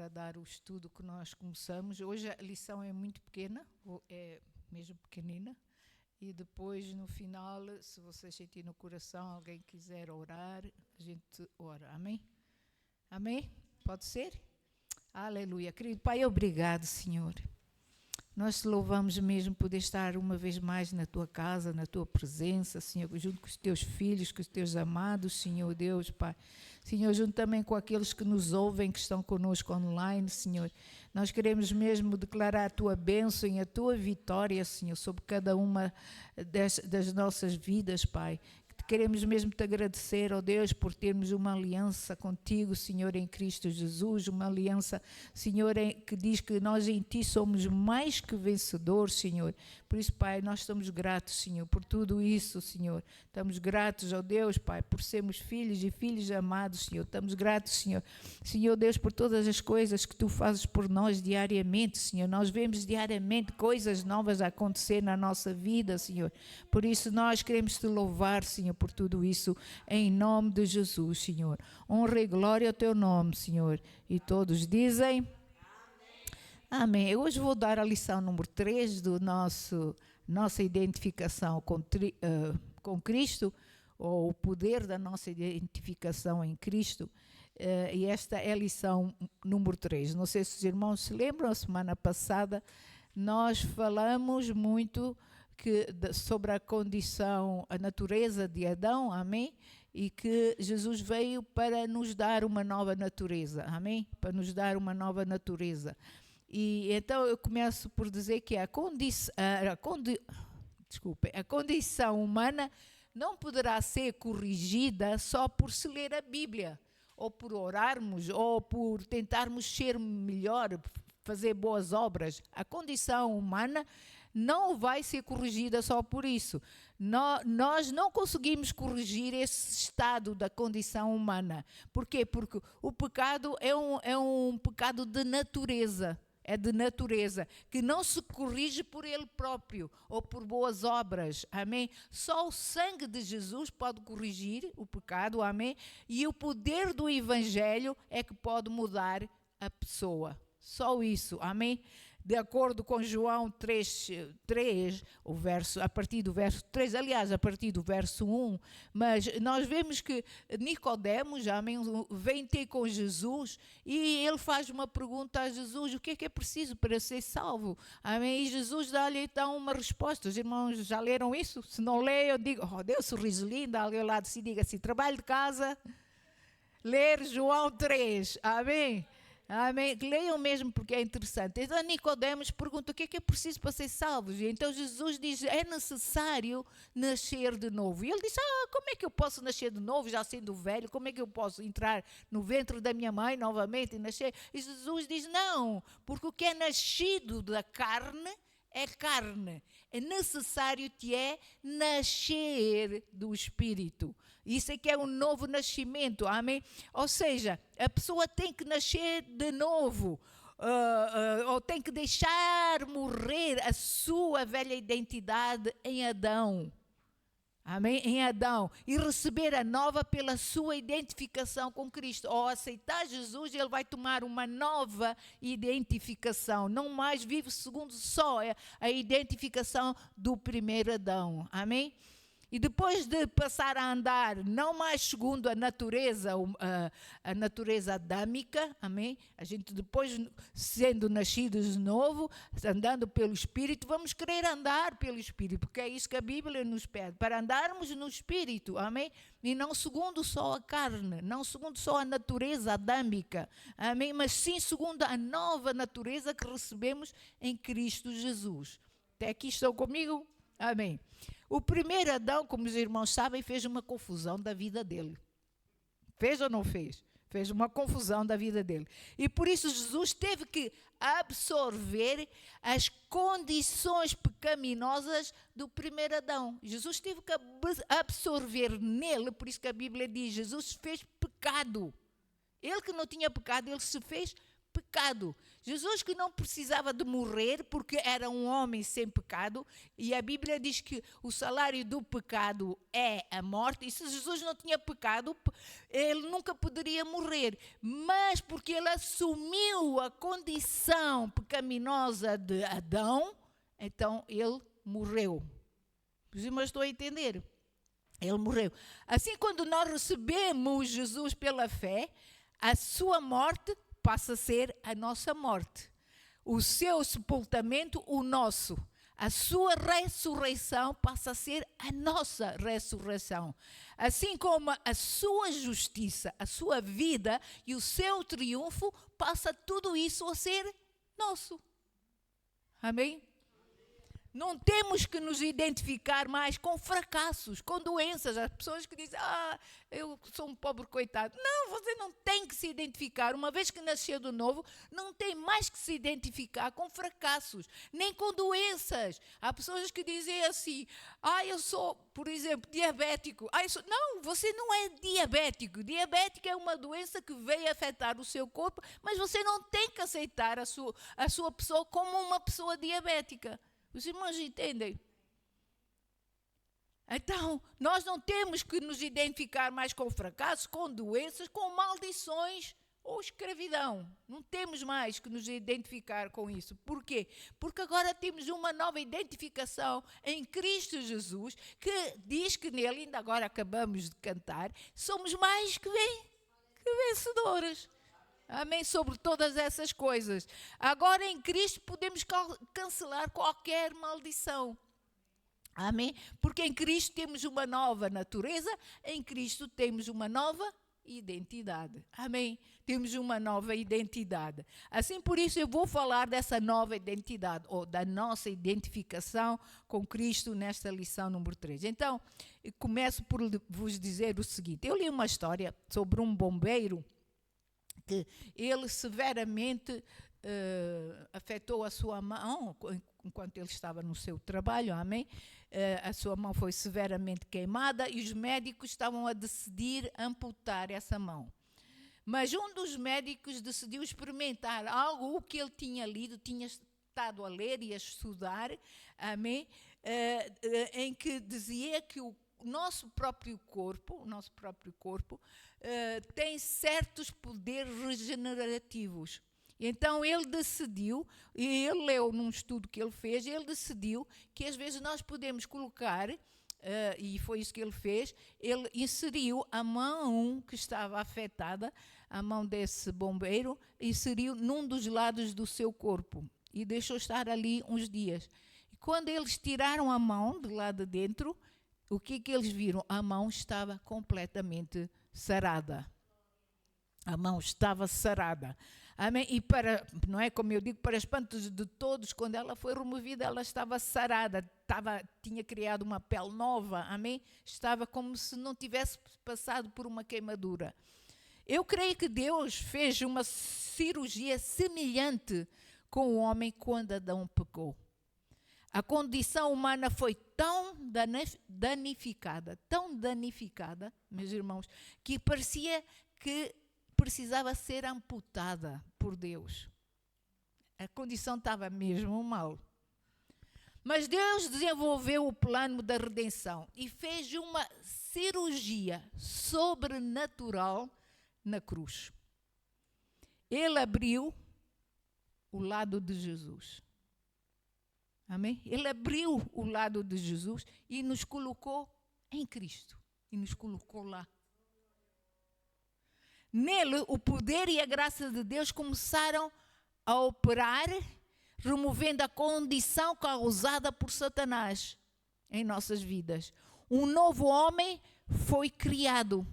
a dar o estudo que nós começamos. Hoje a lição é muito pequena, é mesmo pequenina. E depois, no final, se vocês sentirem no coração, alguém quiser orar, a gente ora. Amém? Amém? Pode ser? Aleluia. Querido Pai, obrigado, Senhor. Nós te louvamos mesmo por estar uma vez mais na tua casa, na tua presença, Senhor, junto com os teus filhos, com os teus amados, Senhor Deus, Pai. Senhor, junto também com aqueles que nos ouvem, que estão conosco online, Senhor. Nós queremos mesmo declarar a tua bênção e a tua vitória, Senhor, sobre cada uma das nossas vidas, Pai. Queremos mesmo te agradecer, ó Deus, por termos uma aliança contigo, Senhor, em Cristo Jesus, uma aliança, Senhor, que diz que nós em ti somos mais que vencedores, Senhor. Por isso, Pai, nós estamos gratos, Senhor, por tudo isso, Senhor. Estamos gratos, ó Deus, Pai, por sermos filhos e filhos amados, Senhor. Estamos gratos, Senhor. Senhor Deus, por todas as coisas que tu fazes por nós diariamente, Senhor. Nós vemos diariamente coisas novas a acontecer na nossa vida, Senhor. Por isso, nós queremos te louvar, Senhor, por tudo isso, em nome de Jesus, Senhor. Honra e glória ao teu nome, Senhor. E todos dizem... Amém. Hoje vou dar a lição número 3 do nossa identificação com Cristo, ou o poder da nossa identificação em Cristo. E esta é a lição número 3. Não sei se os irmãos se lembram, a semana passada nós falamos muito sobre a condição, a natureza de Adão, amém? E que Jesus veio para nos dar uma nova natureza, amém? Para nos dar uma nova natureza. E então eu começo por dizer que a condição humana não poderá ser corrigida só por se ler a Bíblia, ou por orarmos, ou por tentarmos ser melhor, fazer boas obras. A condição humana não vai ser corrigida só por isso. Nós não conseguimos corrigir esse estado da condição humana. Por quê? Porque o pecado é um pecado de natureza. É de natureza, que não se corrige por ele próprio ou por boas obras, amém? Só o sangue de Jesus pode corrigir o pecado, amém? E o poder do Evangelho é que pode mudar a pessoa, só isso, amém? De acordo com João 3, a partir do verso 3, aliás, a partir do verso 1, mas nós vemos que Nicodemos, amém, vem ter com Jesus e ele faz uma pergunta a Jesus: o que é preciso para ser salvo? Amém? E Jesus dá-lhe então uma resposta. Os irmãos já leram isso? Se não leem, eu digo, oh, dê um sorriso lindo, alguém ao lado de si diga assim: trabalho de casa, ler João 3, amém? Amém. Leiam mesmo porque é interessante. Então Nicodemos pergunta: o que é preciso para ser salvos? E então Jesus diz: é necessário nascer de novo. E ele diz: como é que eu posso nascer de novo já sendo velho? Como é que eu posso entrar no ventre da minha mãe novamente e nascer? E Jesus diz: não, porque o que é nascido da carne é carne. É necessário te é nascer do Espírito. Isso é que é um novo nascimento, amém? Ou seja, a pessoa tem que nascer de novo, ou tem que deixar morrer a sua velha identidade em Adão. Amém? Em Adão. E receber a nova pela sua identificação com Cristo. Ao aceitar Jesus, ele vai tomar uma nova identificação. Não mais vive segundo só a identificação do primeiro Adão. Amém? E depois de passar a andar, não mais segundo a natureza adâmica, amém? A gente depois, sendo nascidos de novo, andando pelo Espírito, vamos querer andar pelo Espírito, porque é isso que a Bíblia nos pede, para andarmos no Espírito, amém? E não segundo só a carne, não segundo só a natureza adâmica, amém? Mas sim segundo a nova natureza que recebemos em Cristo Jesus. Até aqui estão comigo? Amém. O primeiro Adão, como os irmãos sabem, fez uma confusão da vida dele. Fez ou não fez? Fez uma confusão da vida dele. E por isso Jesus teve que absorver as condições pecaminosas do primeiro Adão. Jesus teve que absorver nele, por isso que a Bíblia diz, Jesus fez pecado. Ele que não tinha pecado, ele se fez pecado. Jesus que não precisava de morrer porque era um homem sem pecado, e a Bíblia diz que o salário do pecado é a morte, e se Jesus não tinha pecado, ele nunca poderia morrer, mas porque ele assumiu a condição pecaminosa de Adão, então ele morreu. Os irmãos estão a entender? Ele morreu. Assim, quando nós recebemos Jesus pela fé, a sua morte passa a ser a nossa morte. O seu sepultamento, o nosso. A sua ressurreição passa a ser a nossa ressurreição. Assim como a sua justiça, a sua vida e o seu triunfo, passa tudo isso a ser nosso. Amém? Não temos que nos identificar mais com fracassos, com doenças. As pessoas que dizem, eu sou um pobre coitado. Não, você não tem que se identificar. Uma vez que nasceu de novo, não tem mais que se identificar com fracassos, nem com doenças. Há pessoas que dizem assim, eu sou, por exemplo, diabético. Não, você não é diabético. Diabético é uma doença que veio afetar o seu corpo, mas você não tem que aceitar a sua pessoa como uma pessoa diabética. Os irmãos entendem? Então, nós não temos que nos identificar mais com fracassos, com doenças, com maldições ou escravidão. Não temos mais que nos identificar com isso. Por quê? Porque agora temos uma nova identificação em Cristo Jesus, que diz que nele, ainda agora acabamos de cantar, somos mais que vencedores. Amém? Sobre todas essas coisas. Agora em Cristo podemos cancelar qualquer maldição. Amém? Porque em Cristo temos uma nova natureza, em Cristo temos uma nova identidade. Amém? Temos uma nova identidade. Assim, por isso eu vou falar dessa nova identidade, ou da nossa identificação com Cristo nesta lição número 3. Então, eu começo por vos dizer o seguinte. Eu li uma história sobre um bombeiro que ele severamente afetou a sua mão, enquanto ele estava no seu trabalho, amém? A sua mão foi severamente queimada e os médicos estavam a decidir amputar essa mão. Mas um dos médicos decidiu experimentar algo, o que ele tinha lido, tinha estado a ler e a estudar, amém? Em que dizia que o nosso próprio corpo tem certos poderes regenerativos. Então ele decidiu, e ele leu num estudo que ele fez, ele decidiu que às vezes nós podemos colocar, e foi isso que ele fez, ele inseriu a mão que estava afetada, a mão desse bombeiro, inseriu num dos lados do seu corpo e deixou estar ali uns dias. E quando eles tiraram a mão de lá de dentro, o que eles viram? A mão estava completamente sarada. A mão estava sarada. Amém? E não é como eu digo, para espanto de todos, quando ela foi removida, ela estava sarada, tinha criado uma pele nova, amém? Estava como se não tivesse passado por uma queimadura. Eu creio que Deus fez uma cirurgia semelhante com o homem quando Adão pecou. A condição humana foi tão danificada, meus irmãos, que parecia que precisava ser amputada por Deus. A condição estava mesmo mal. Mas Deus desenvolveu o plano da redenção e fez uma cirurgia sobrenatural na cruz. Ele abriu o lado de Jesus. Amém? Ele abriu o lado de Jesus e nos colocou em Cristo. E nos colocou lá. Nele, o poder e a graça de Deus começaram a operar, removendo a condição causada por Satanás em nossas vidas. Um novo homem foi criado.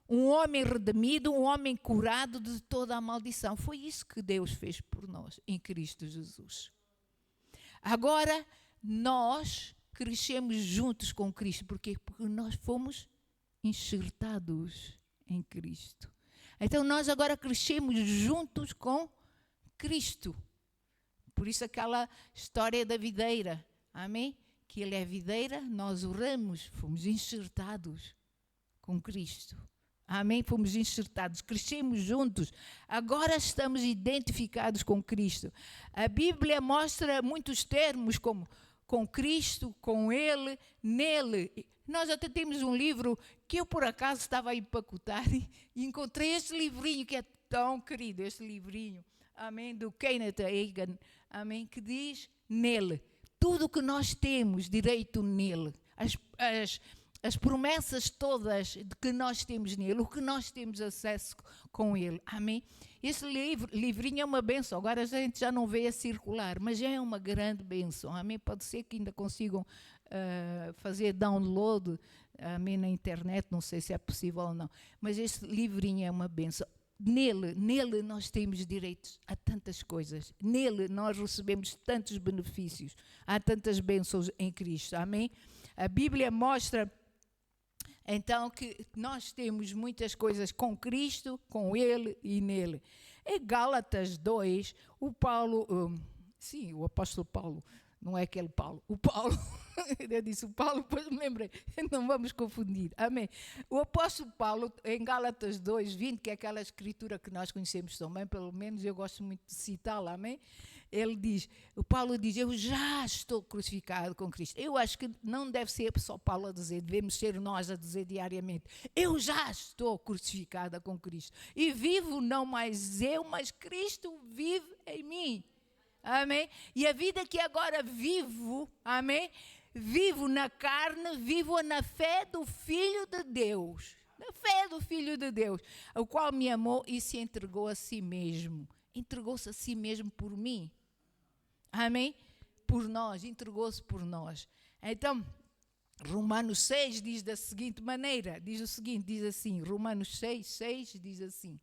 Um homem redimido, um homem curado de toda a maldição. Foi isso que Deus fez por nós, em Cristo Jesus. Agora, nós crescemos juntos com Cristo. Porque nós fomos enxertados em Cristo. Então, nós agora crescemos juntos com Cristo. Por isso aquela história da videira. Amém? Que Ele é videira, nós o ramos, fomos enxertados com Cristo. Amém? Fomos enxertados, crescemos juntos. Agora estamos identificados com Cristo. A Bíblia mostra muitos termos como com Cristo, com Ele, nele. Nós até temos um livro que eu, por acaso, estava a empacotar e encontrei este livrinho que é tão querido, este livrinho, amém, do Kenneth Hagin, amém, que diz nele. Tudo o que nós temos direito nele. As promessas todas de que nós temos nele, o que nós temos acesso com ele. Amém? Esse livrinho é uma bênção. Agora a gente já não vê a circular, mas é uma grande bênção. Amém? Pode ser que ainda consigam fazer download, amém, na internet, não sei se é possível ou não. Mas este livrinho é uma bênção. Nele nós temos direitos a tantas coisas. Nele nós recebemos tantos benefícios. Há tantas bênçãos em Cristo. Amém? A Bíblia mostra então que nós temos muitas coisas com Cristo, com Ele e nele. Em Gálatas 2, o apóstolo Paulo, não é aquele Paulo, o Paulo, eu disse o Paulo, depois me lembrei, não vamos confundir, amém. O apóstolo Paulo, em Gálatas 2, 20, que é aquela escritura que nós conhecemos também, pelo menos eu gosto muito de citá-la, amém. O Paulo diz, eu já estou crucificado com Cristo. Eu acho que não deve ser só Paulo a dizer, devemos ser nós a dizer diariamente, eu já estou crucificada com Cristo. E vivo não mais eu, mas Cristo vive em mim. Amém? E a vida que agora vivo, amém? Vivo na carne, vivo na fé do Filho de Deus. Na fé do Filho de Deus, o qual me amou e se entregou a si mesmo. Entregou-se a si mesmo por mim. Amém? Por nós, entregou-se por nós. Então, Romanos 6 diz da seguinte maneira, diz assim, Romanos 6 diz assim,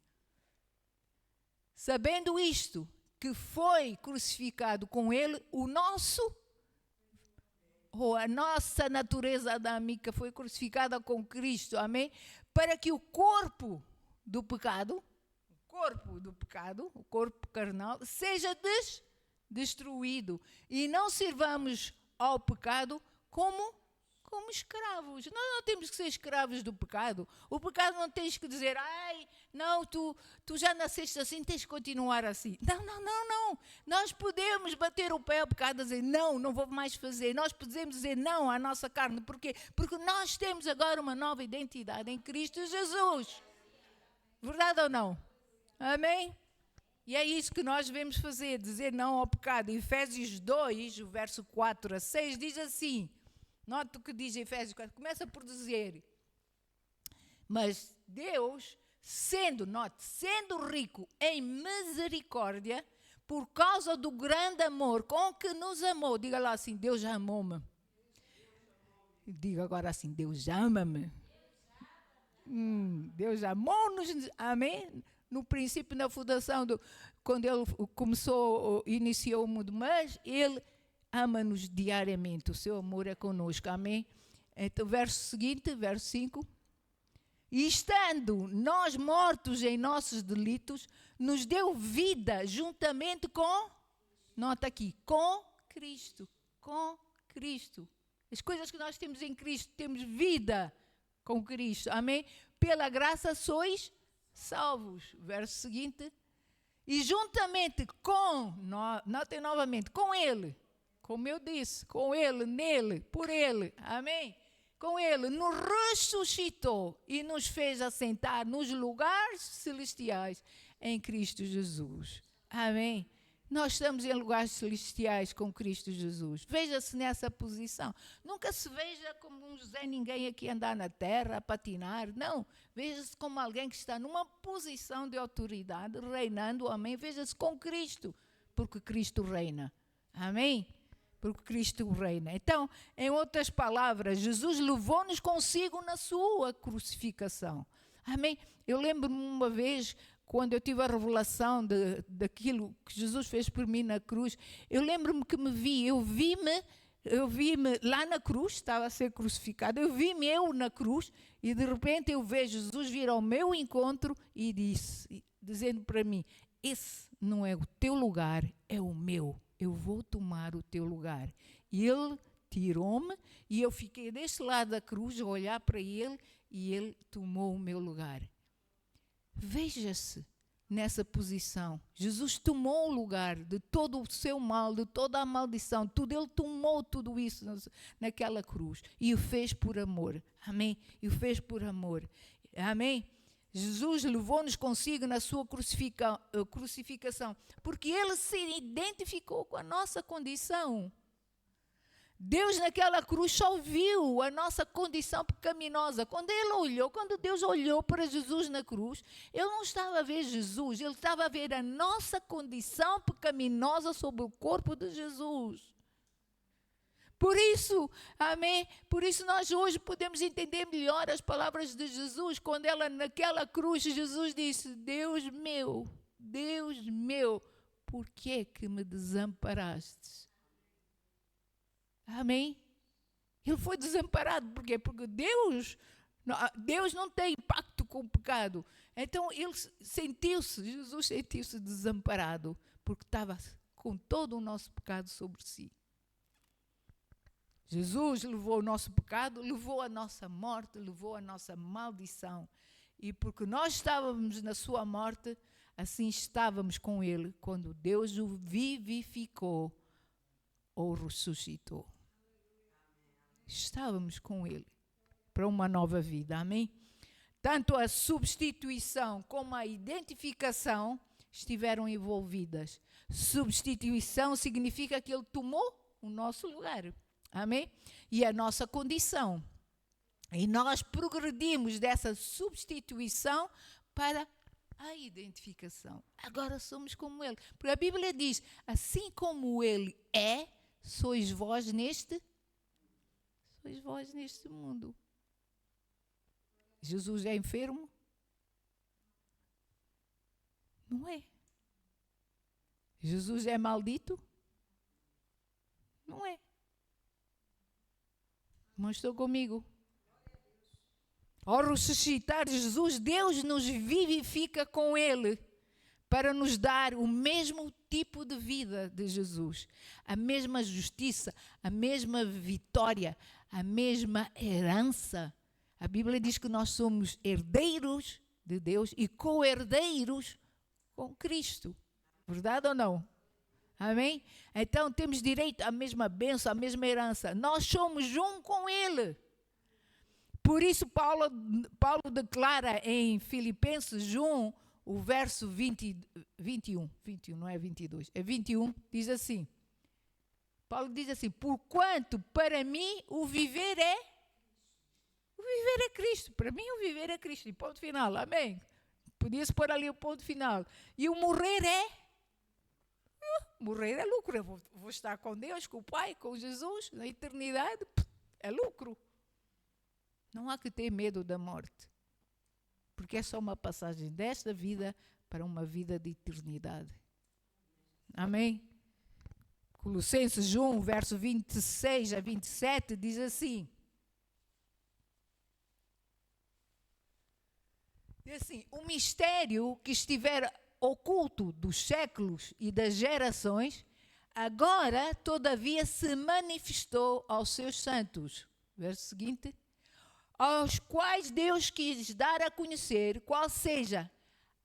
sabendo isto, que foi crucificado com ele a nossa natureza adâmica foi crucificada com Cristo, amém? Para que o corpo do pecado, o corpo carnal, seja destruído e não sirvamos ao pecado como escravos. Nós não temos que ser escravos do pecado. O pecado não tens que dizer, não, tu já nasceste assim, tens que continuar assim. Não. Nós podemos bater o pé ao pecado e dizer, não vou mais fazer. Nós podemos dizer não à nossa carne. Por quê? Porque nós temos agora uma nova identidade em Cristo Jesus. Verdade ou não? Amém? E é isso que nós devemos fazer, dizer não ao pecado. Efésios 2, o verso 4 a 6, diz assim, note o que diz Efésios 4, começa por dizer, mas Deus, sendo rico em misericórdia, por causa do grande amor com que nos amou, diga lá assim, Deus já amou-me. Diga agora assim, Deus ama-me. Deus amou-nos, amém? No princípio, na fundação, quando ele iniciou o mundo, mas ele ama-nos diariamente, o seu amor é conosco, amém? Então, verso seguinte, verso 5, e estando nós mortos em nossos delitos, nos deu vida juntamente nota aqui, com Cristo, as coisas que nós temos em Cristo, temos vida com Cristo, amém? Pela graça sois salvos. Verso seguinte. E juntamente notem novamente, com Ele, como eu disse, com Ele, nele, por Ele, amém? Com Ele, nos ressuscitou e nos fez assentar nos lugares celestiais em Cristo Jesus. Amém? Nós estamos em lugares celestiais com Cristo Jesus. Veja-se nessa posição. Nunca se veja como um José Ninguém aqui andar na terra, a patinar. Não. Veja-se como alguém que está numa posição de autoridade, reinando. Amém? Veja-se com Cristo, porque Cristo reina. Amém? Porque Cristo reina. Então, em outras palavras, Jesus levou-nos consigo na sua crucificação. Amém? Eu lembro-me uma vez, quando eu tive a revelação daquilo que Jesus fez por mim na cruz, eu lembro-me que eu vi-me lá na cruz, estava a ser crucificado, eu vi-me na cruz e de repente eu vejo Jesus vir ao meu encontro e dizendo para mim, esse não é o teu lugar, é o meu, eu vou tomar o teu lugar. E ele tirou-me e eu fiquei deste lado da cruz a olhar para ele e ele tomou o meu lugar. Veja-se nessa posição. Jesus tomou o lugar de todo o seu mal, de toda a maldição, tudo. Ele tomou tudo isso naquela cruz e o fez por amor. Amém? E o fez por amor. Amém? Jesus levou-nos consigo na sua crucificação, porque ele se identificou com a nossa condição. Deus naquela cruz só viu a nossa condição pecaminosa. Quando Deus olhou para Jesus na cruz, ele não estava a ver Jesus, ele estava a ver a nossa condição pecaminosa sobre o corpo de Jesus. Por isso, amém? Por isso nós hoje podemos entender melhor as palavras de Jesus, quando naquela cruz, Jesus disse: Deus meu, por que me desamparaste? Amém? Ele foi desamparado. Por quê? Porque Deus não tem pacto com o pecado. Então Jesus sentiu-se desamparado, porque estava com todo o nosso pecado sobre si. Jesus levou o nosso pecado, levou a nossa morte, levou a nossa maldição. E porque nós estávamos na sua morte, assim estávamos com ele quando Deus o vivificou ou ressuscitou. Estávamos com ele para uma nova vida, amém? Tanto a substituição como a identificação estiveram envolvidas. Substituição significa que ele tomou o nosso lugar, amém? E a nossa condição. E nós progredimos dessa substituição para a identificação. Agora somos como ele. Porque a Bíblia diz: assim como ele é, sois vós neste mundo. Jesus é enfermo? Não é. Jesus é maldito? Não é. Mas estou comigo. Ao ressuscitar Jesus, Deus nos vivifica com ele para nos dar o mesmo tipo de vida de Jesus, a mesma justiça, a mesma vitória, a mesma herança. A Bíblia diz que nós somos herdeiros de Deus e co-herdeiros com Cristo. Verdade ou não? Amém? Então temos direito à mesma bênção, à mesma herança. Nós somos um com ele. Por isso Paulo declara em Filipenses 1, o verso 21, não é 22, é 21, diz assim. Paulo diz assim: porquanto para mim o viver é Cristo. Para mim o viver é Cristo. E ponto final, amém? Podia-se pôr ali o ponto final. E o morrer é lucro. Eu vou estar com Deus, com o Pai, com Jesus, na eternidade. É lucro. Não há que ter medo da morte, porque é só uma passagem desta vida para uma vida de eternidade. Amém? Colossenses 1, verso 26 a 27, diz assim. Diz assim: o mistério que estiver oculto dos séculos e das gerações, agora, todavia, se manifestou aos seus santos. Verso seguinte. Aos quais Deus quis dar a conhecer qual seja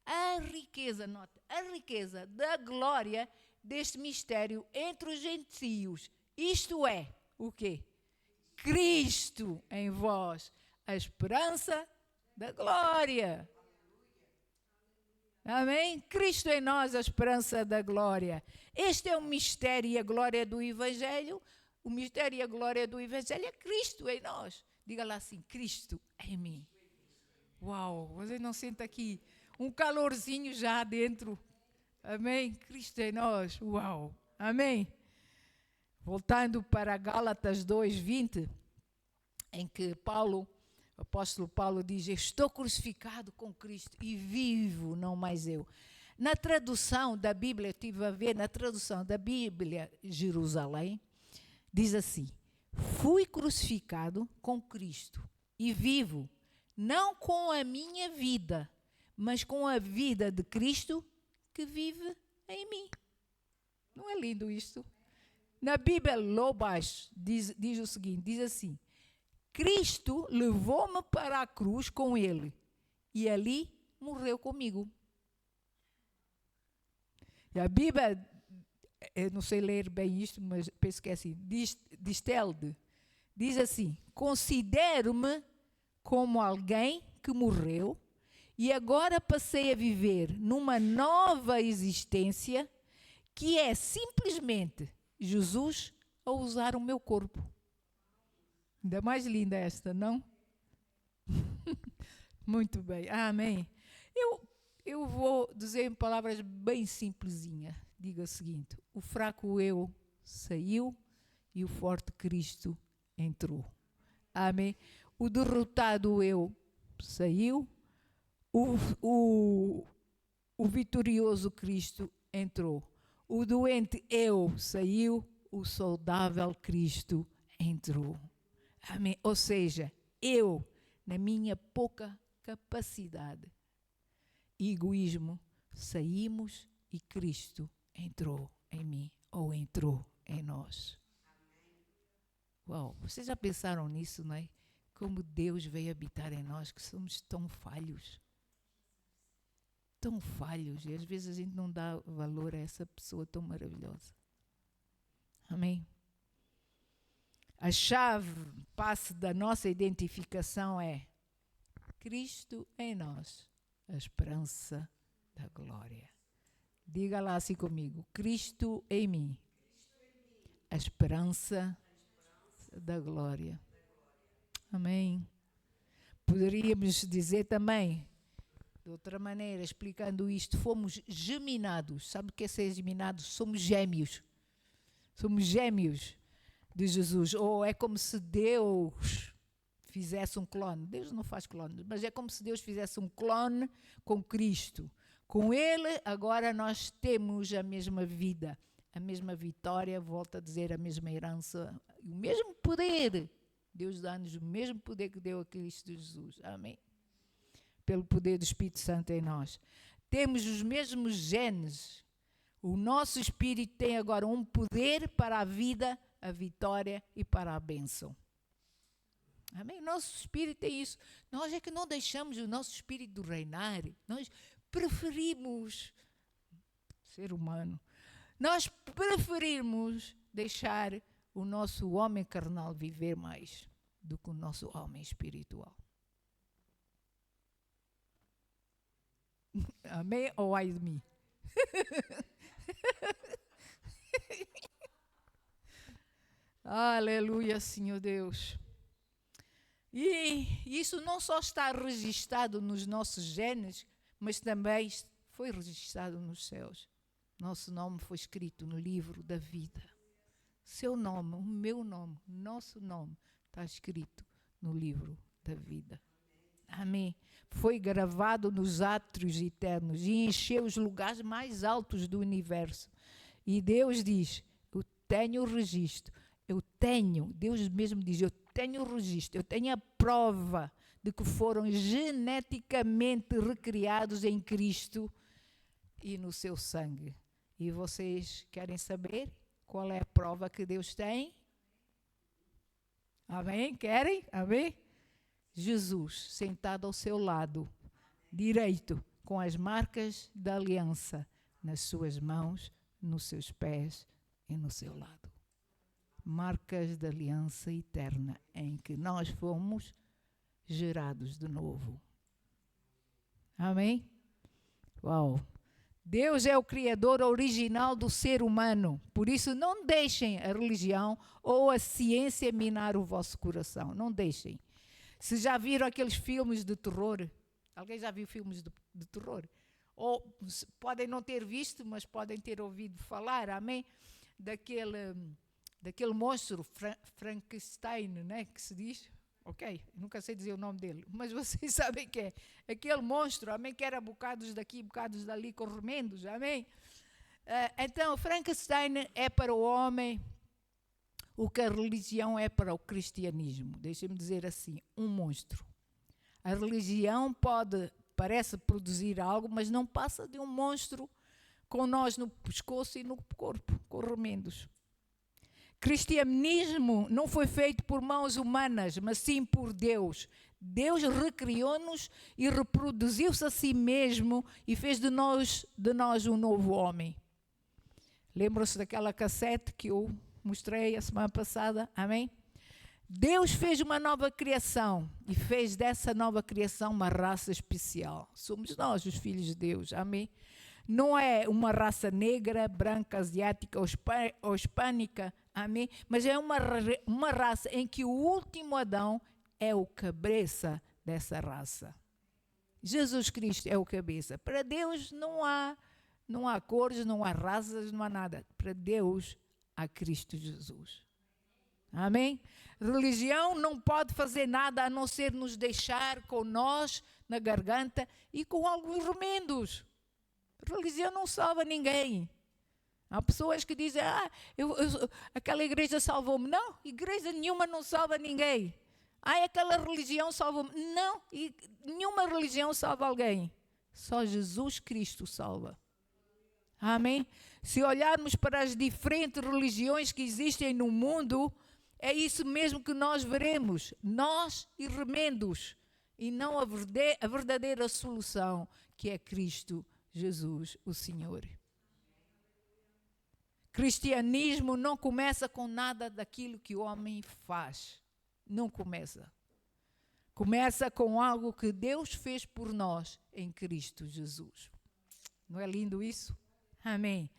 a riqueza, nota, a riqueza da glória deste mistério entre os gentios. Isto é, o quê? Cristo em vós, a esperança da glória. Amém? Cristo em nós, a esperança da glória. Este é o mistério e a glória do Evangelho. O mistério e a glória do Evangelho é Cristo em nós. Diga lá assim: Cristo em mim. Uau, você não sente aqui um calorzinho já dentro? Amém? Cristo em nós. Uau, amém? Voltando para Gálatas 2:20, em que o apóstolo Paulo diz: estou crucificado com Cristo e vivo, não mais eu. Na tradução da Bíblia, eu estive a ver, na tradução da Bíblia Jerusalém, diz assim: fui crucificado com Cristo e vivo, não com a minha vida, mas com a vida de Cristo que vive em mim. Não é lindo isto? Na Bíblia Lobas diz o seguinte, diz assim: Cristo levou-me para a cruz com ele e ali morreu comigo. E a Bíblia, eu não sei ler bem isto, mas penso que é assim, diz assim: considero-me como alguém que morreu e agora passei a viver numa nova existência que é simplesmente Jesus a usar o meu corpo. Ainda mais linda esta, não? Muito bem, amém. Eu vou dizer em palavras bem simplesinhas. Diga o seguinte: o fraco eu saiu e o forte Cristo entrou. Amém. O derrotado eu saiu, o vitorioso Cristo entrou. O doente eu saiu, o saudável Cristo entrou. Amém. Ou seja, eu, na minha pouca capacidade e egoísmo, saímos e Cristo entrou em mim ou entrou em nós. Uau, vocês já pensaram nisso, não é? Como Deus veio habitar em nós, que somos tão falhos. Tão falhos. E às vezes a gente não dá valor a essa pessoa tão maravilhosa. Amém? A chave, passo da nossa identificação é Cristo em nós, a esperança da glória. Diga lá assim comigo: Cristo em mim, a esperança da glória. Amém. Poderíamos dizer também, de outra maneira, explicando isto, fomos geminados. Sabe o que é ser geminados? Somos gêmeos. Somos gêmeos de Jesus. Ou é como se Deus fizesse um clone. Deus não faz clones, mas é como se Deus fizesse um clone com Cristo. Com Ele, agora nós temos a mesma vida, a mesma vitória, volto a dizer, a mesma herança, o mesmo poder. Deus dá-nos o mesmo poder que deu a Cristo Jesus. Amém? Pelo poder do Espírito Santo em nós. Temos os mesmos genes. O nosso espírito tem agora um poder para a vida, a vitória e para a bênção. Amém? Nosso espírito tem isso. Nós é que não deixamos o nosso espírito reinar. Nós preferimos ser humano. Nós preferimos deixar o nosso homem carnal viver mais do que o nosso homem espiritual. Amém ou ai de mim? Aleluia, Senhor Deus. E isso não só está registrado nos nossos genes, mas também foi registrado nos céus. Nosso nome foi escrito no livro da vida. Seu nome, o meu nome, nosso nome está escrito no livro da vida. Amém. Foi gravado nos átrios eternos e encheu os lugares mais altos do universo. E Deus diz: eu tenho o registro. Deus mesmo diz: eu tenho o registro, eu tenho a prova de que foram geneticamente recriados em Cristo e no seu sangue. E vocês querem saber qual é a prova que Deus tem? Amém? Querem? Amém? Jesus sentado ao seu lado direito, com as marcas da aliança nas suas mãos, nos seus pés e no seu lado. Marcas da aliança eterna em que nós fomos gerados de novo. Amém? Uau! Deus é o criador original do ser humano. Por isso, não deixem a religião ou a ciência minar o vosso coração. Não deixem. Se já viram aqueles filmes de terror, alguém já viu filmes de terror? Ou podem não ter visto, mas podem ter ouvido falar, amém? Daquele monstro, Frankenstein, né, que se diz. Ok, nunca sei dizer o nome dele, mas vocês sabem que é. Aquele monstro, amém, que era bocados daqui, bocados dali, com remendos, amém? Então, Frankenstein é para o homem o que a religião é para o cristianismo. Deixem-me dizer assim, um monstro. A religião parece produzir algo, mas não passa de um monstro com nós no pescoço e no corpo, com remendos. Cristianismo não foi feito por mãos humanas, mas sim por Deus. Deus recriou-nos e reproduziu-se a si mesmo e fez de nós um novo homem. Lembram-se daquela cassete que eu mostrei a semana passada? Amém? Deus fez uma nova criação e fez dessa nova criação uma raça especial. Somos nós, os filhos de Deus. Amém? Não é uma raça negra, branca, asiática ou hispânica. Amém? Mas é uma raça em que o último Adão é o cabeça dessa raça. Jesus Cristo é o cabeça. Para Deus não há cores, não há raças, não há nada. Para Deus há Cristo Jesus. Amém? Religião não pode fazer nada a não ser nos deixar com nós na garganta e com alguns remendos. Religião não salva ninguém. Há pessoas que dizem, aquela igreja salvou-me. Não, igreja nenhuma não salva ninguém. Aquela religião salva-me. Não, nenhuma religião salva alguém. Só Jesus Cristo salva. Amém? Se olharmos para as diferentes religiões que existem no mundo, é isso mesmo que nós veremos. Nós e remendos. E não a verdadeira solução, que é Cristo Jesus, o Senhor. Cristianismo não começa com nada daquilo que o homem faz. Não começa. Começa com algo que Deus fez por nós em Cristo Jesus. Não é lindo isso? Amém.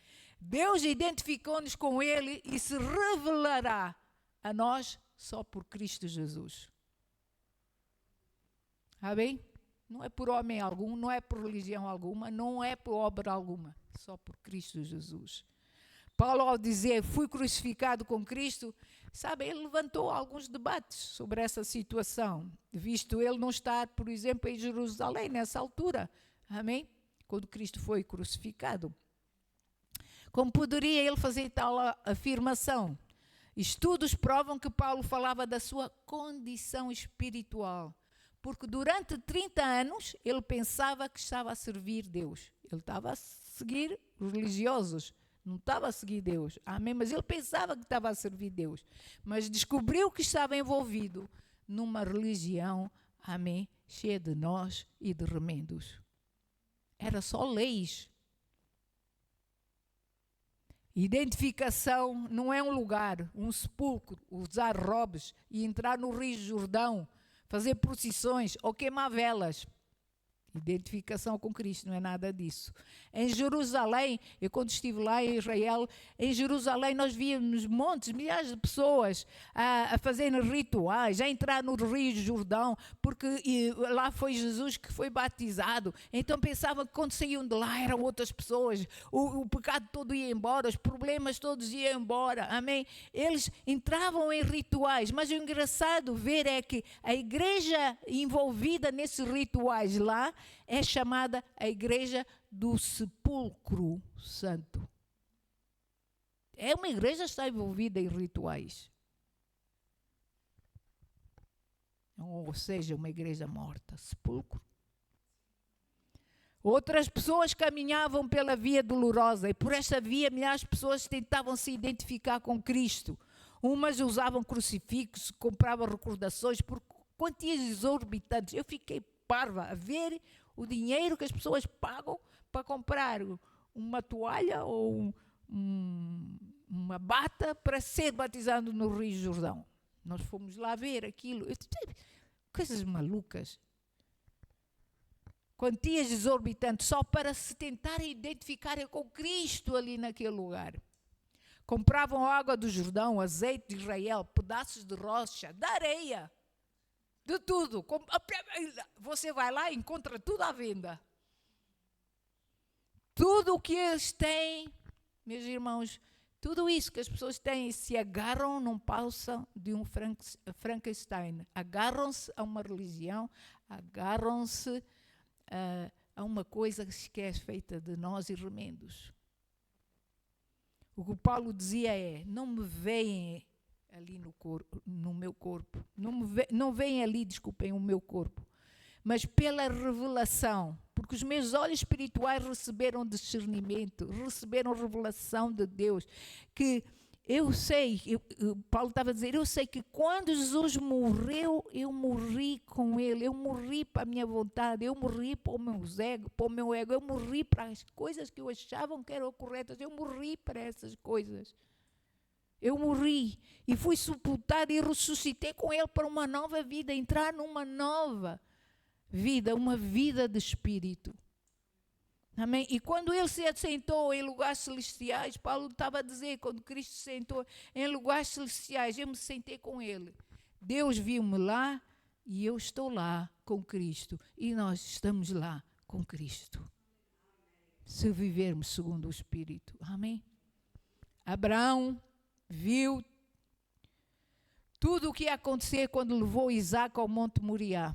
Deus identificou-nos com Ele e se revelará a nós só por Cristo Jesus. Amém? Não é por homem algum, não é por religião alguma, não é por obra alguma, só por Cristo Jesus. Paulo, ao dizer, fui crucificado com Cristo, sabe, ele levantou alguns debates sobre essa situação, visto ele não estar, por exemplo, em Jerusalém nessa altura. Amém? Quando Cristo foi crucificado. Como poderia ele fazer tal afirmação? Estudos provam que Paulo falava da sua condição espiritual, porque durante 30 anos ele pensava que estava a servir Deus. Ele estava a seguir os religiosos, não estava a seguir Deus. Amém? Mas ele pensava que estava a servir Deus. Mas descobriu que estava envolvido numa religião, amém, cheia de nós e de remendos. Era só leis. Identificação não é um lugar, um sepulcro, usar robes e entrar no Rio Jordão, fazer procissões ou queimar velas. Identificação com Cristo não é nada disso. Em Jerusalém, eu quando estive lá em Israel, em Jerusalém nós víamos montes, milhares de pessoas a fazerem rituais, a entrar no Rio Jordão, porque lá foi Jesus que foi batizado. Então pensavam que quando saíam de lá eram outras pessoas, o pecado todo ia embora, os problemas todos iam embora, amém? Eles entravam em rituais, mas o engraçado ver é que a igreja envolvida nesses rituais lá é chamada a igreja do sepulcro santo. É uma igreja que está envolvida em rituais. Ou seja, uma igreja morta, sepulcro. Outras pessoas caminhavam pela via dolorosa e por esta via milhares de pessoas tentavam se identificar com Cristo. Umas usavam crucifixos, compravam recordações por quantias exorbitantes. Eu fiquei parva a ver o dinheiro que as pessoas pagam para comprar uma toalha ou uma bata para ser batizado no Rio Jordão. Nós fomos lá ver aquilo. Coisas malucas. Quantias exorbitantes só para se tentarem identificar com Cristo ali naquele lugar. Compravam água do Jordão, azeite de Israel, pedaços de rocha, de areia. De tudo. Você vai lá e encontra tudo à venda. Tudo o que eles têm, meus irmãos, tudo isso que as pessoas têm, se agarram, não passam de um Frankenstein. Agarram-se a uma religião, agarram-se a uma coisa que é feita de nós e remendos. O que Paulo dizia é, não me veem ali no meu corpo. Não veem ali, desculpem, o meu corpo. Mas pela revelação, porque os meus olhos espirituais receberam discernimento, receberam revelação de Deus, que eu sei, Paulo estava a dizer, eu sei que quando Jesus morreu, eu morri com ele, eu morri para a minha vontade, eu morri para o meu ego, eu morri para as coisas que eu achava que eram corretas, eu morri para essas coisas. Eu morri e fui sepultado e ressuscitei com ele para uma nova vida, entrar numa nova vida, uma vida de espírito. Amém? E quando ele se assentou em lugares celestiais, Paulo estava a dizer, quando Cristo se sentou em lugares celestiais, eu me sentei com ele. Deus viu-me lá e eu estou lá com Cristo. E nós estamos lá com Cristo. Se vivermos segundo o Espírito. Amém? Abraão viu tudo o que ia acontecer quando levou Isaac ao Monte Moriá.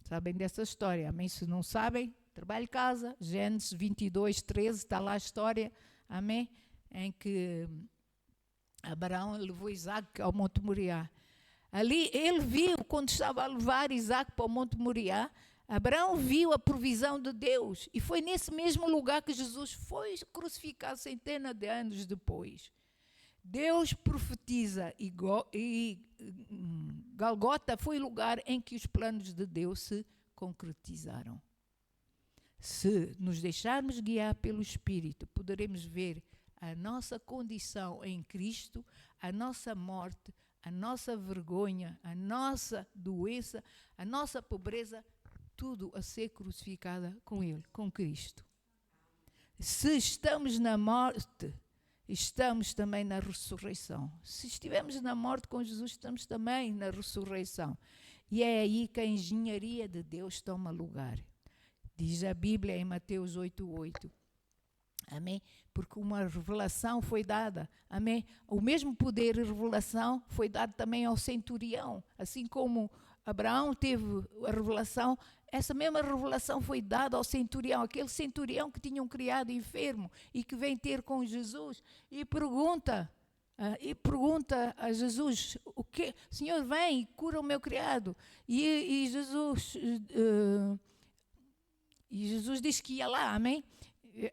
Sabem dessa história? Amém? Se não sabem, trabalho em casa, Gênesis 22, 13, está lá a história, amém? Em que Abraão levou Isaac ao Monte Moriá. Ali ele viu, quando estava a levar Isaac para o Monte Moriá, Abraão viu a provisão de Deus. E foi nesse mesmo lugar que Jesus foi crucificado centenas de anos depois. Deus profetiza e Golgota foi o lugar em que os planos de Deus se concretizaram. Se nos deixarmos guiar pelo Espírito, poderemos ver a nossa condição em Cristo, a nossa morte, a nossa vergonha, a nossa doença, a nossa pobreza, tudo a ser crucificada com Ele, com Cristo. Se estamos na morte, estamos também na ressurreição. Se estivermos na morte com Jesus, estamos também na ressurreição. E é aí que a engenharia de Deus toma lugar. Diz a Bíblia em Mateus 8:8. Amém? Porque uma revelação foi dada. Amém? O mesmo poder e revelação foi dado também ao centurião. Assim como Abraão teve a revelação, essa mesma revelação foi dada ao centurião. Aquele centurião que tinham criado enfermo e que vem ter com Jesus e pergunta a Jesus, o que? Senhor, vem e cura o meu criado. E Jesus disse que ia lá, amém?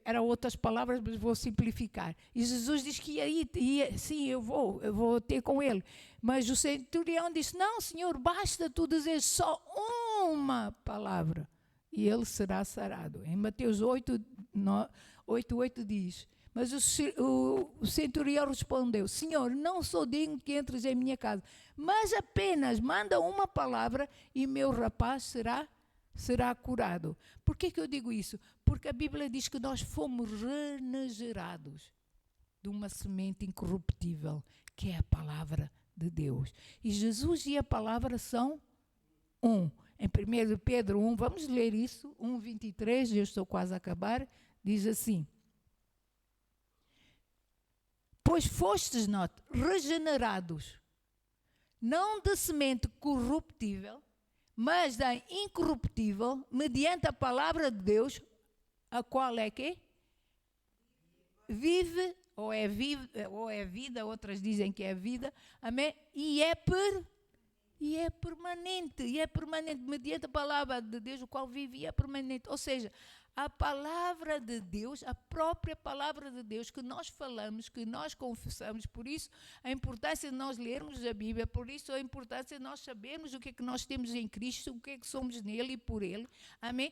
Eram outras palavras, mas vou simplificar. E Jesus disse que ia sim, eu vou ter com ele. Mas o centurião disse, não, Senhor, basta tu dizer só uma palavra e ele será sarado. Em Mateus 8:8 diz, mas o centurião respondeu, Senhor, não sou digno que entres em minha casa, mas apenas manda uma palavra e meu rapaz será curado. Por que eu digo isso? Porque a Bíblia diz que nós fomos regenerados de uma semente incorruptível, que é a palavra de Deus. E Jesus e a palavra são um. Em 1 Pedro 1, vamos ler isso, 1:23, eu estou quase a acabar, diz assim, pois fostes, regenerados, não de semente corruptível, mas da incorruptível, mediante a palavra de Deus, a qual é que? Vive, ou é vida, outras dizem que é vida, amém? E é permanente, mediante a palavra de Deus, o qual vive e é permanente. Ou seja, a palavra de Deus, a própria palavra de Deus que nós falamos, que nós confessamos, por isso a importância de nós lermos a Bíblia, por isso a importância de nós sabermos o que é que nós temos em Cristo, o que é que somos nele e por ele, amém?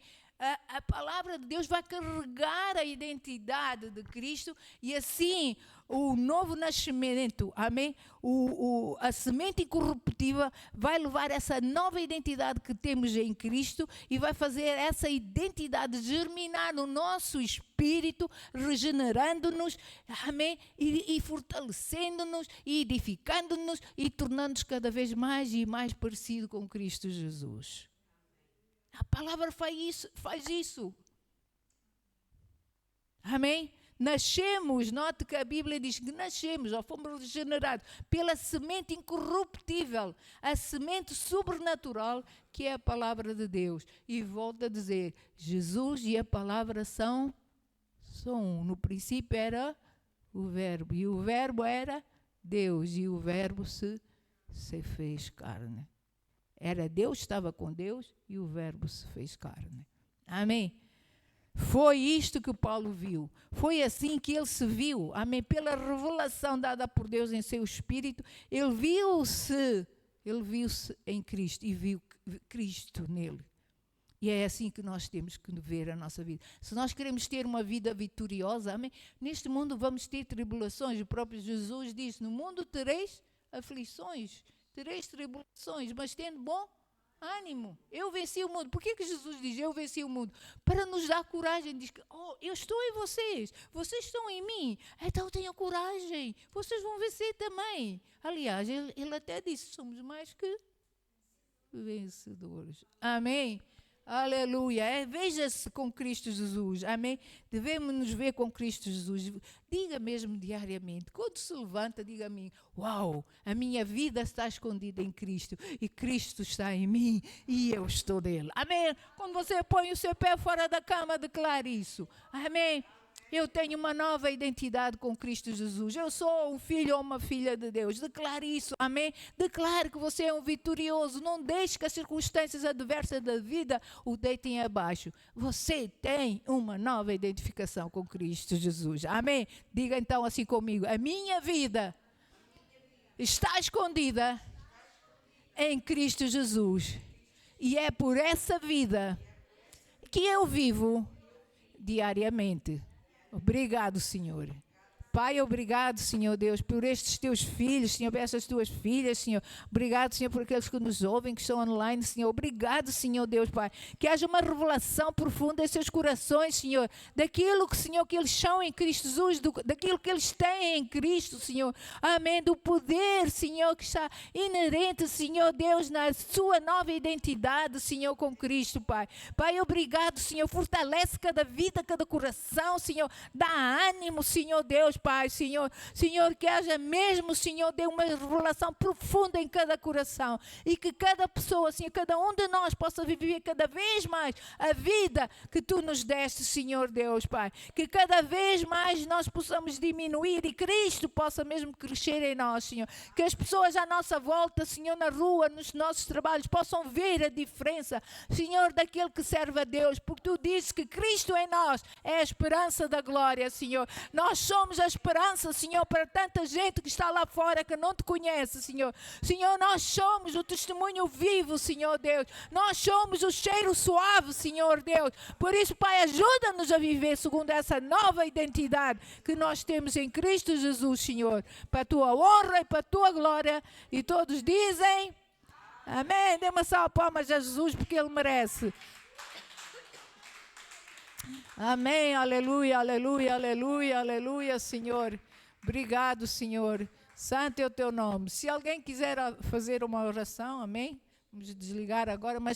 A palavra de Deus vai carregar a identidade de Cristo e assim o novo nascimento, amém? A semente incorruptível vai levar essa nova identidade que temos em Cristo e vai fazer essa identidade germinar no nosso espírito, regenerando-nos, amém? E fortalecendo-nos, e edificando-nos e tornando-nos cada vez mais e mais parecido com Cristo Jesus. A palavra faz isso. Amém? Nascemos, note que a Bíblia diz que nascemos, ou fomos regenerados pela semente incorruptível, a semente sobrenatural que é a palavra de Deus. E volto a dizer, Jesus e a palavra são um. No princípio era o verbo, e o verbo era Deus, e o verbo se fez carne. Era Deus, estava com Deus, e o verbo se fez carne. Amém? Foi isto que Paulo viu. Foi assim que ele se viu. Amém? Pela revelação dada por Deus em seu espírito, ele viu-se em Cristo e viu Cristo nele. E é assim que nós temos que ver a nossa vida. Se nós queremos ter uma vida vitoriosa, amém? Neste mundo vamos ter tribulações. O próprio Jesus disse, no mundo tereis aflições, tereis tribulações, mas tendo bom ânimo. Eu venci o mundo. Por que Jesus diz, eu venci o mundo? Para nos dar coragem. Diz que, eu estou em vocês. Vocês estão em mim. Então tenham coragem. Vocês vão vencer também. Aliás, ele até disse, somos mais que vencedores. Amém? Aleluia. Veja-se com Cristo Jesus. Amém? Devemos nos ver com Cristo Jesus. Diga mesmo diariamente. Quando se levanta, diga a mim, uau, a minha vida está escondida em Cristo. E Cristo está em mim e eu estou nele. Amém? Quando você põe o seu pé fora da cama, declare isso. Amém? Eu tenho uma nova identidade com Cristo Jesus. Eu sou um filho ou uma filha de Deus. Declare isso, amém? Declare que você é um vitorioso. Não deixe que as circunstâncias adversas da vida o deitem abaixo. Você tem uma nova identificação com Cristo Jesus. Amém? Diga então assim comigo. A minha vida está escondida em Cristo Jesus. E é por essa vida que eu vivo diariamente. Obrigado, Senhor. Pai, obrigado, Senhor Deus, por estes teus filhos, Senhor, por essas tuas filhas, Senhor. Obrigado, Senhor, por aqueles que nos ouvem, que estão online, Senhor. Obrigado, Senhor Deus, Pai. Que haja uma revelação profunda em seus corações, Senhor, daquilo que, Senhor, que eles são em Cristo Jesus, daquilo que eles têm em Cristo, Senhor. Amém. Do poder, Senhor, que está inerente, Senhor Deus, na sua nova identidade, Senhor, com Cristo, Pai. Pai, obrigado, Senhor. Fortalece cada vida, cada coração, Senhor. Dá ânimo, Senhor Deus, Pai, Senhor, que haja mesmo, Senhor, dê uma revelação profunda em cada coração e que cada pessoa, Senhor, cada um de nós possa viver cada vez mais a vida que Tu nos deste, Senhor Deus, Pai, que cada vez mais nós possamos diminuir e Cristo possa mesmo crescer em nós, Senhor, que as pessoas à nossa volta, Senhor, na rua, nos nossos trabalhos, possam ver a diferença, Senhor, daquele que serve a Deus, porque Tu dizes que Cristo em nós é a esperança da glória, Senhor. Nós somos a esperança, Senhor, para tanta gente que está lá fora que não Te conhece, Senhor. Senhor, nós somos o testemunho vivo, Senhor Deus. Nós somos o cheiro suave, Senhor Deus. Por isso, Pai, ajuda-nos a viver segundo essa nova identidade que nós temos em Cristo Jesus, Senhor. Para a Tua honra e para a Tua glória. E todos dizem, amém. Dê uma salva de palmas a Jesus porque Ele merece. Amém, aleluia, aleluia, aleluia, aleluia, Senhor. Obrigado, Senhor. Santo é o Teu nome. Se alguém quiser fazer uma oração, amém? Vamos desligar agora, mas